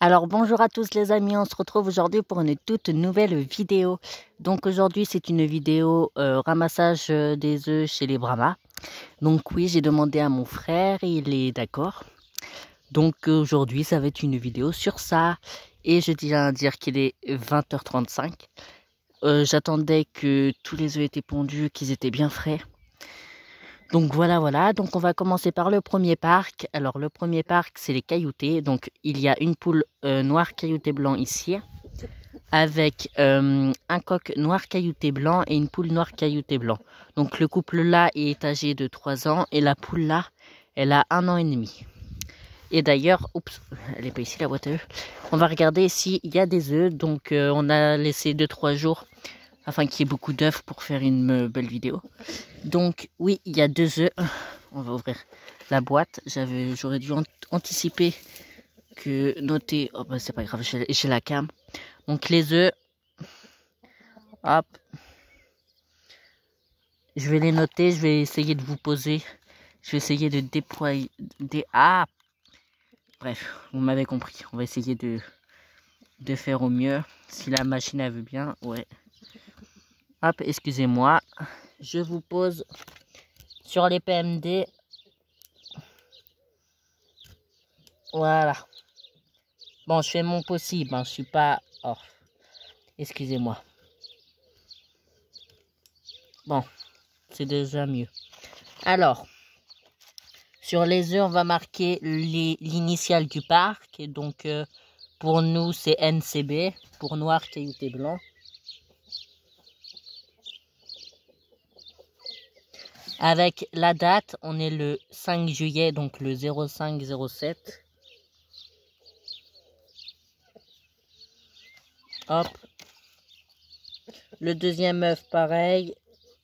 Alors bonjour à tous les amis, on se retrouve aujourd'hui pour une toute nouvelle vidéo. Donc aujourd'hui c'est une vidéo ramassage des œufs chez les Brahmas. Donc oui, j'ai demandé à mon frère et il est d'accord. Donc aujourd'hui ça va être une vidéo sur ça. Et je tiens à dire qu'il est 20h35. J'attendais que tous les œufs étaient pondus, qu'ils étaient bien frais. Donc voilà, donc on va commencer par le premier parc. Alors le premier parc c'est les cailloutés. Donc il y a une poule noire caillouté blanc ici, avec un coq noir caillouté blanc et une poule noire caillouté blanc. Donc le couple là est âgé de 3 ans et la poule là elle a 1 an et demi. Et d'ailleurs, oups, elle est pas ici la boîte à œufs. On va regarder s'il y a des œufs. Donc on a laissé 2-3 jours afin qu'il y ait beaucoup d'œufs pour faire une belle vidéo. Donc oui, il y a 2 œufs. On va ouvrir la boîte. J'aurais dû anticiper que noter. Oh bah c'est pas grave, j'ai la cam. Donc les œufs. Hop. Je vais les noter. Je vais essayer de vous poser. Je vais essayer de déployer. Ah. Bref, vous m'avez compris. On va essayer de faire au mieux. Si la machine elle veut bien. Ouais. Hop, excusez-moi. Je vous pose sur les PMD. Voilà. Bon, je fais mon possible, hein. Je suis pas... Oh, excusez-moi. Bon, c'est déjà mieux. Alors, sur les œufs, on va marquer l'initiale du parc. Et donc, pour nous, c'est NCB, pour noir, caillouté blanc. Avec la date, on est le 5 juillet, donc le 05-07. Hop. Le deuxième œuf, pareil.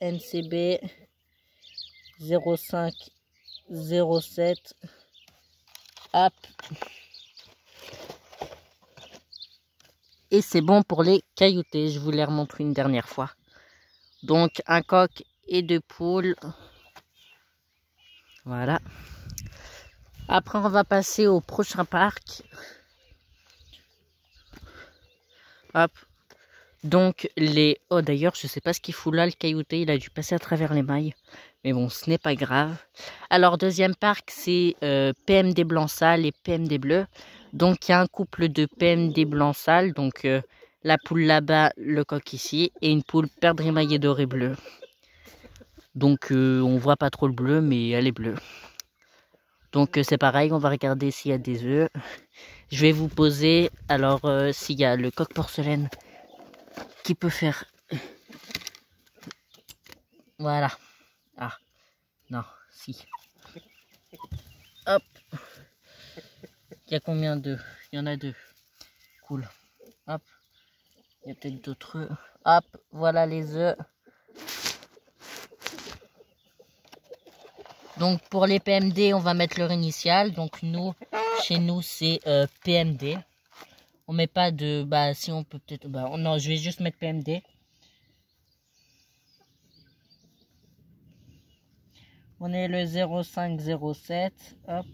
NCB 05-07. Hop. Et c'est bon pour les cailloutés. Je vous les remontre une dernière fois. Donc, un coq et 2 poules. Voilà. Après, on va passer au prochain parc. Hop. Donc, les... Oh, d'ailleurs, je sais pas ce qu'il fout là, le caillouté. Il a dû passer à travers les mailles. Mais bon, ce n'est pas grave. Alors, deuxième parc, c'est PMD blanc sale et PMD bleu. Donc, il y a un couple de PMD blanc sale. Donc, la poule là-bas, le coq ici. Et une poule perdre émaillée doré bleu. Donc, on voit pas trop le bleu, mais elle est bleue. Donc, c'est pareil, on va regarder s'il y a des œufs. Je vais vous poser, alors, s'il y a le coq porcelaine qui peut faire... Voilà. Ah, non, si. Hop. Il y a combien d'œufs? Il y en a 2. Cool. Hop. Il y a peut-être d'autres œufs. Hop, voilà les œufs. Donc pour les PMD, on va mettre leur initiale. Donc nous, chez nous, c'est PMD. On met pas de... Bah si on peut peut-être... Bah non, je vais juste mettre PMD. On est le 05-07. Hop.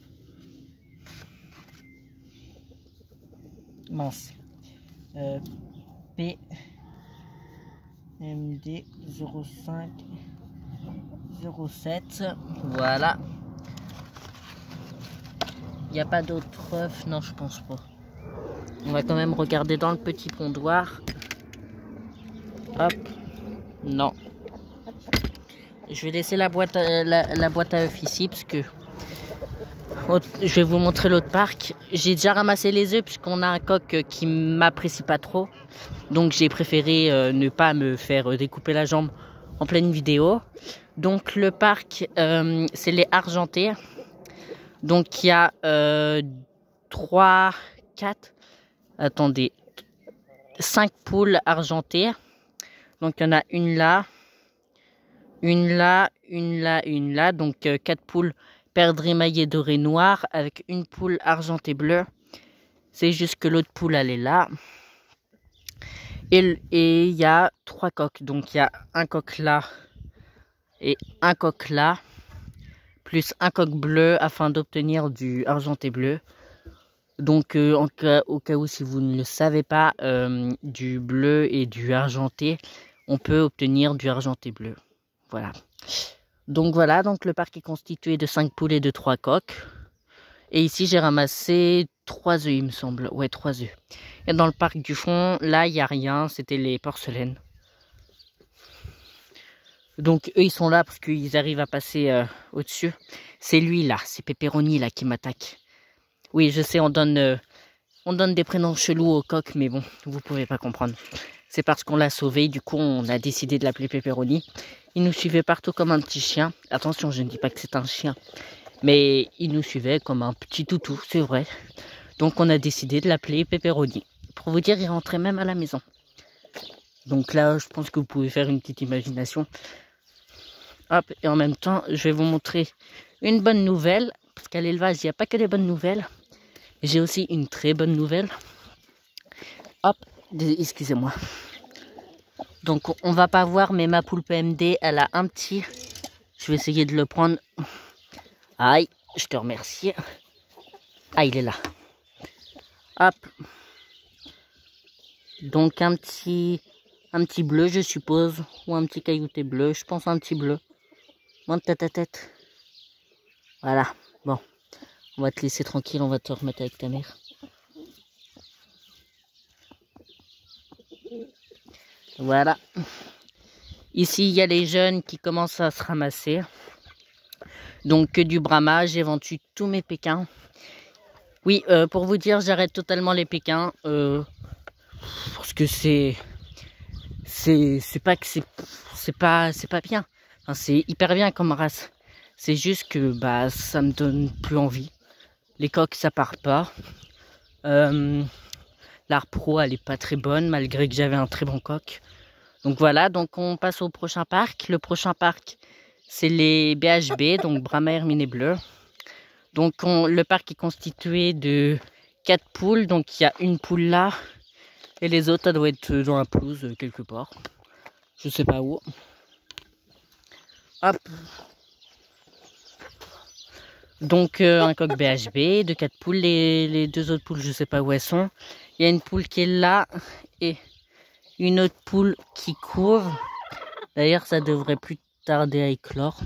Mince. PMD 05-07. Voilà. Il n'y a pas d'autres œufs? Non, je pense pas. On va quand même regarder dans le petit pondoir. Hop. Non. Je vais laisser la boîte à œufs ici parce que je vais vous montrer l'autre parc. J'ai déjà ramassé les œufs puisqu'on a un coq qui m'apprécie pas trop. Donc j'ai préféré ne pas me faire découper la jambe en pleine vidéo. Donc le parc, c'est les argentés. Donc il y a 3, 4, attendez, 5 poules argentées. Donc il y en a une là, une là, une là, une là. Donc 4 poules perdre émaillé doré noir avec une poule argentée bleue. C'est juste que l'autre poule elle est là. Et il y a 3 coqs. Donc il y a un coq là et un coq là. Plus un coq bleu afin d'obtenir du argenté bleu. Donc au cas où si vous ne le savez pas, du bleu et du argenté, on peut obtenir du argenté bleu. Voilà. Donc voilà, donc le parc est constitué de 5 poules et de 3 coques. Et ici j'ai ramassé 3 œufs il me semble. Ouais, 3 œufs. Et dans le parc du fond, là il n'y a rien, c'était les porcelaines. Donc eux ils sont là parce qu'ils arrivent à passer au-dessus. C'est lui là, c'est Pepperoni là qui m'attaque. Oui je sais, on donne des prénoms chelous aux coqs, mais bon, vous pouvez pas comprendre. C'est parce qu'on l'a sauvé, du coup on a décidé de l'appeler Pepperoni. Il nous suivait partout comme un petit chien. Attention, je ne dis pas que c'est un chien, mais il nous suivait comme un petit toutou, c'est vrai. Donc on a décidé de l'appeler Pepperoni. Pour vous dire, il rentrait même à la maison. Donc là, je pense que vous pouvez faire une petite imagination. Hop, et en même temps, je vais vous montrer une bonne nouvelle. Parce qu'à l'élevage, il n'y a pas que des bonnes nouvelles. J'ai aussi une très bonne nouvelle. Hop, excusez-moi. Donc on va pas voir, mais ma poule PMD, elle a un petit. Je vais essayer de le prendre. Aïe, je te remercie. Ah, il est là. Hop. Donc un petit bleu, je suppose. Ou un petit caillouté bleu. Je pense un petit bleu. Monte ta tête. Voilà. Bon. On va te laisser tranquille. On va te remettre avec ta mère. Voilà. Ici, il y a les jeunes qui commencent à se ramasser. Donc, que du Brahma. J'ai vendu tous mes pékins. Oui, pour vous dire, j'arrête totalement les pékins. Parce que c'est pas que c'est pas bien. Enfin, c'est hyper bien comme race. C'est juste que bah ça me donne plus envie. Les coques ça part pas. L'art pro elle est pas très bonne malgré que j'avais un très bon coq. Donc voilà, donc on passe au prochain parc. Le prochain parc c'est les BHB, donc Brahma Herminé Bleu. Donc le parc est constitué de 4 poules, donc il y a une poule là. Et les autres, ça doit être dans la pelouse quelque part. Je sais pas où. Hop. Donc un coq BHB, de 4 poules. Les 2 autres poules, je sais pas où elles sont. Il y a une poule qui est là et une autre poule qui court. D'ailleurs, ça devrait plus tarder à éclore.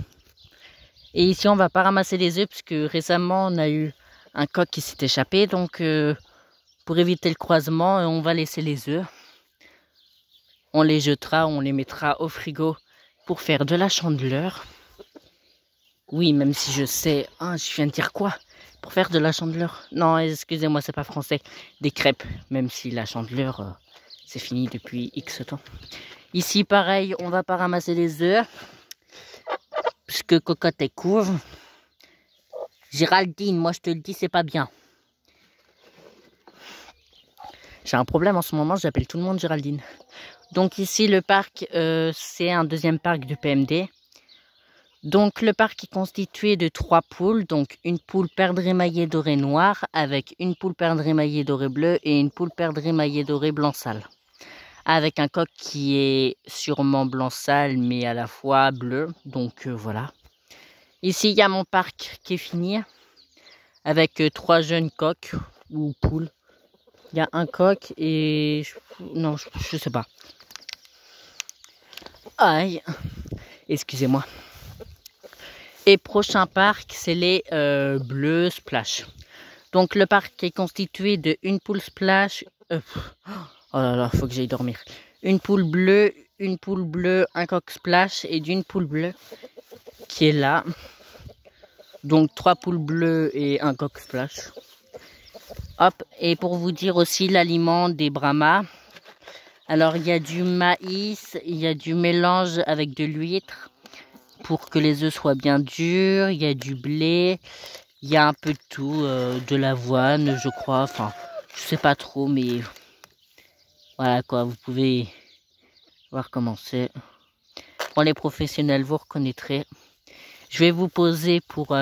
Et ici, on va pas ramasser les œufs parce que récemment, on a eu un coq qui s'est échappé. Donc, pour éviter le croisement, on va laisser les œufs. On les jettera, on les mettra au frigo pour faire de la chandeleur. Oui, même si je sais... Ah, je viens de dire quoi? Pour faire de la chandeleur? Non, excusez-moi, c'est pas français. Des crêpes, même si la chandeleur, c'est fini depuis X temps. Ici, pareil, on va pas ramasser les œufs. Puisque cocotte est couvre. Géraldine, moi je te le dis, c'est pas bien. J'ai un problème en ce moment, j'appelle tout le monde Géraldine. Donc ici, le parc, c'est un deuxième parc de PMD. Donc le parc est constitué de 3 poules. Donc une poule perdre émaillée dorée noire avec une poule perdre émaillée dorée bleue et une poule perdre émaillée dorée blanc sale. Avec un coq qui est sûrement blanc sale mais à la fois bleu. Donc voilà. Ici, il y a mon parc qui est fini. Avec 3 jeunes coqs ou poules. Il y a un coq et... Non, je sais pas. Aïe. Excusez-moi. Et prochain parc, c'est les bleus splash. Donc le parc est constitué de une poule splash. Oh là là, faut que j'aille dormir. Une poule bleue, un coq splash et d'une poule bleue qui est là. Donc 3 poules bleues et un coq splash. Hop, et pour vous dire aussi l'aliment des Brahma. Alors il y a du maïs, il y a du mélange avec de l'huître pour que les œufs soient bien durs. Il y a du blé, il y a un peu de tout, de l'avoine je crois. Enfin, je sais pas trop, mais voilà quoi, vous pouvez voir comment c'est. Pour les professionnels, vous reconnaîtrez. Je vais vous poser pour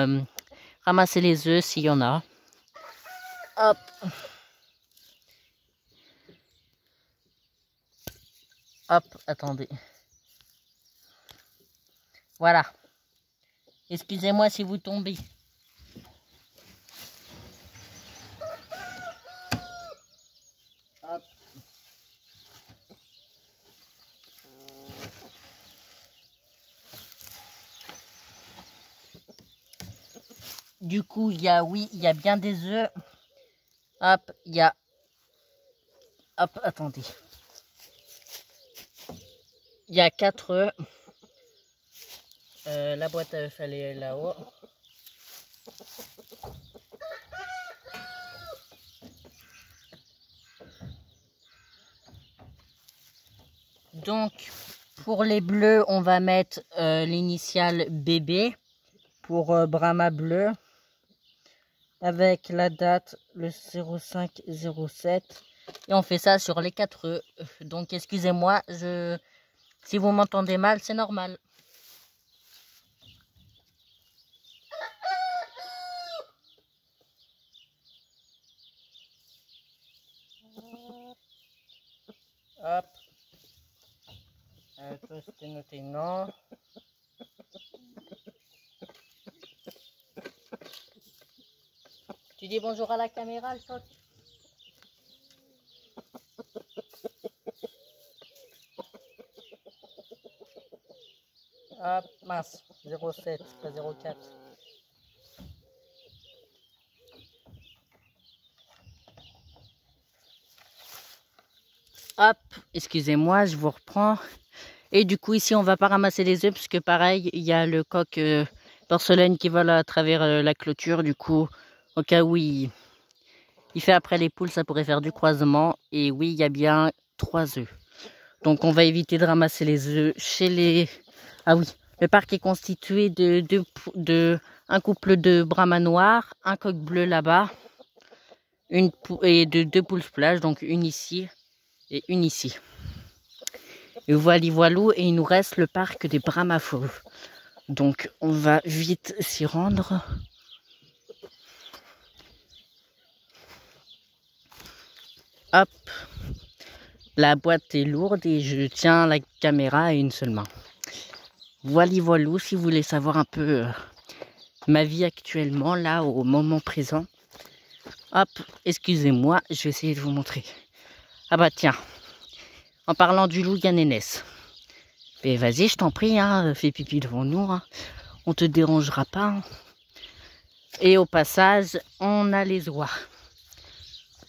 ramasser les œufs s'il y en a. Hop. Hop, attendez. Voilà. Excusez-moi si vous tombez. Du coup, il y a, oui, il y a bien des œufs. Hop, il y a... Hop, attendez. Il y a 4 œufs. La boîte à œufs, elle est là-haut. Donc, pour les bleus, on va mettre l'initiale BB pour Brahma bleu. Avec la date, le 0507. Et on fait ça sur les 4 œufs. Donc, excusez-moi, si vous m'entendez mal, c'est normal. Hop. Toi, c'était noté non. Tu dis bonjour à la caméra, le shot. Hop, mince, 07, pas 04. Hop, excusez-moi, je vous reprends. Et du coup, ici, on va pas ramasser les œufs, parce que pareil, il y a le coq porcelaine qui vole à travers la clôture. Du coup, au cas où il fait après les poules, ça pourrait faire du croisement. Et oui, il y a bien 3 œufs. Donc, on va éviter de ramasser les œufs chez les... Ah oui, le parc est constitué de un couple de brahmas noirs, un coq bleu là-bas, et de 2 poules plage, donc une ici et une ici. Et voilou, et il nous reste le parc des brahmas fauves. Donc on va vite s'y rendre. Hop, la boîte est lourde et je tiens la caméra à une seule main. Voilou, si vous voulez savoir un peu ma vie actuellement, là, au moment présent. Hop, excusez-moi, je vais essayer de vous montrer. Ah bah tiens, en parlant du loup, il y a Nénès. Mais vas-y, je t'en prie, hein, fais pipi devant nous, hein. On te dérangera pas. Hein. Et au passage, on a les oies.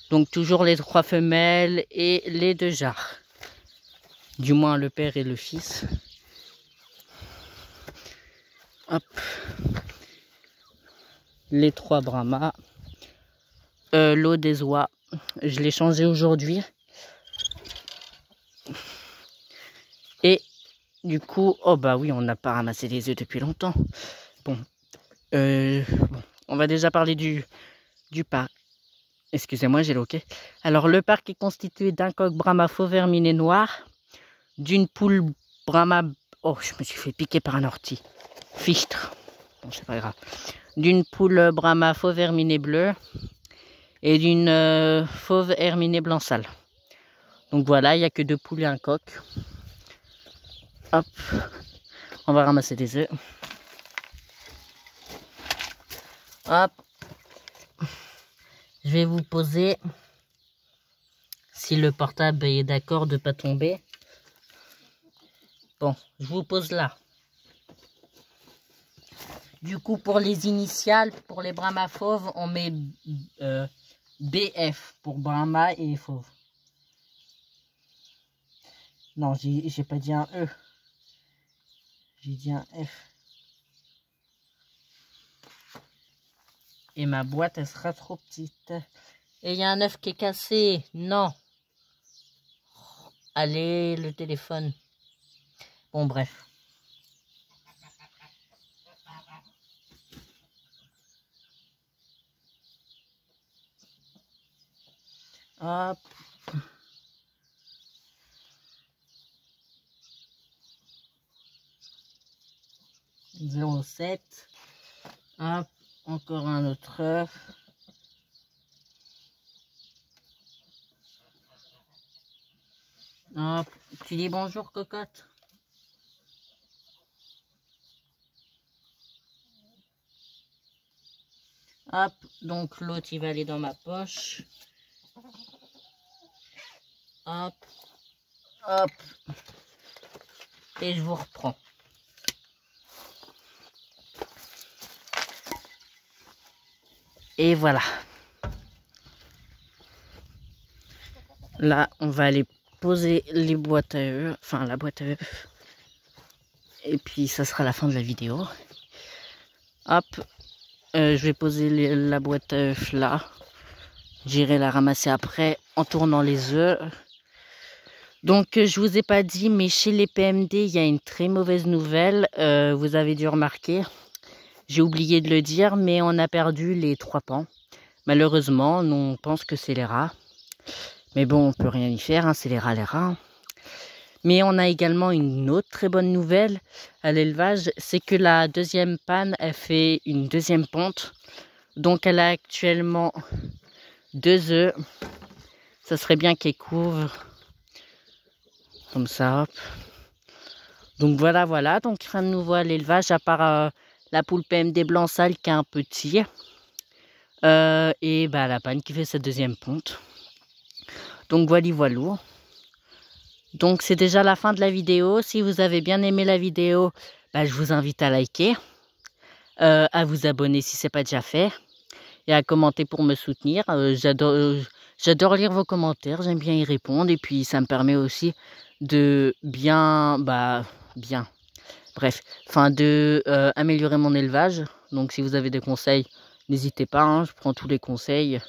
Donc toujours les 3 femelles et les 2 jarres. Du moins le père et le fils. Hop. Les 3 brahmas. L'eau des oies. Je l'ai changé aujourd'hui. Et du coup, oh bah oui, on n'a pas ramassé les œufs depuis longtemps. Bon, on va déjà parler du parc. Excusez-moi, j'ai loqué. Alors, le parc est constitué d'un coq brahma faux verminé noir, d'une poule brahma... Oh, je me suis fait piquer par un ortie. Fichtre. Bon, c'est pas grave. D'une poule brahma faux verminé bleu et d'une fauve herminée blanc sale. Donc voilà, il n'y a que 2 poules et un coq. Hop, on va ramasser des œufs. Hop, je vais vous poser, si le portable est d'accord de ne pas tomber. Bon, je vous pose là. Du coup, pour les initiales, pour les brahmas fauves, on met BF pour brahma et fauve. Non, j'ai pas dit un E. J'ai dit un F. Et ma boîte, elle sera trop petite. Et il y a un œuf qui est cassé. Non. Allez, le téléphone. Bon, bref. Hop. « 07. Hop. Encore un autre œuf. Hop. Tu dis bonjour, cocotte. Hop. Donc, l'autre, il va aller dans ma poche. Hop. Hop. Et je vous reprends. Et voilà. Là, on va aller poser les boîtes à œufs, enfin la boîte à œufs. Et puis ça sera la fin de la vidéo. Hop, je vais poser la boîte à œufs là. J'irai la ramasser après en tournant les œufs. Donc je vous ai pas dit, mais chez les PMD, il y a une très mauvaise nouvelle. Vous avez dû remarquer. J'ai oublié de le dire, mais on a perdu les 3 pans. Malheureusement, on pense que c'est les rats. Mais bon, on peut rien y faire, hein, c'est les rats. Mais on a également une autre très bonne nouvelle à l'élevage, c'est que la deuxième panne, elle fait une deuxième ponte. Donc elle a actuellement 2 œufs. Ça serait bien qu'elle couvre comme ça. Hop. Donc voilà. Donc rien de nouveau à l'élevage, à part la poule PMD blanc sale qui est un petit. Et bah, la panne qui fait sa deuxième ponte. Donc voilà. Donc c'est déjà la fin de la vidéo. Si vous avez bien aimé la vidéo, bah, je vous invite à liker, à vous abonner si ce n'est pas déjà fait, et à commenter pour me soutenir. J'adore lire vos commentaires, j'aime bien y répondre, et puis ça me permet aussi de améliorer mon élevage. Donc si vous avez des conseils, n'hésitez pas, hein, je prends tous les conseils.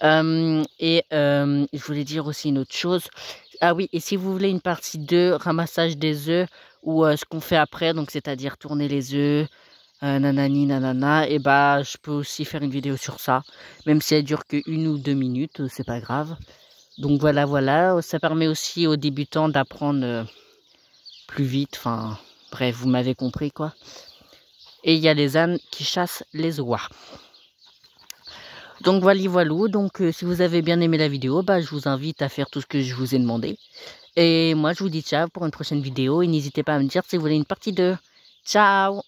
Je voulais dire aussi une autre chose. Ah oui, et si vous voulez une partie 2, ramassage des œufs, ou ce qu'on fait après, donc c'est-à-dire tourner les œufs, nanani nanana, et bah je peux aussi faire une vidéo sur ça, même si elle dure que 1 ou 2 minutes, c'est pas grave. Donc voilà, ça permet aussi aux débutants d'apprendre plus vite, enfin bref, vous m'avez compris quoi. Et il y a les ânes qui chassent les oies. Donc voilà. Donc si vous avez bien aimé la vidéo, bah, je vous invite à faire tout ce que je vous ai demandé. Et moi je vous dis ciao pour une prochaine vidéo. Et n'hésitez pas à me dire si vous voulez une partie 2. Ciao!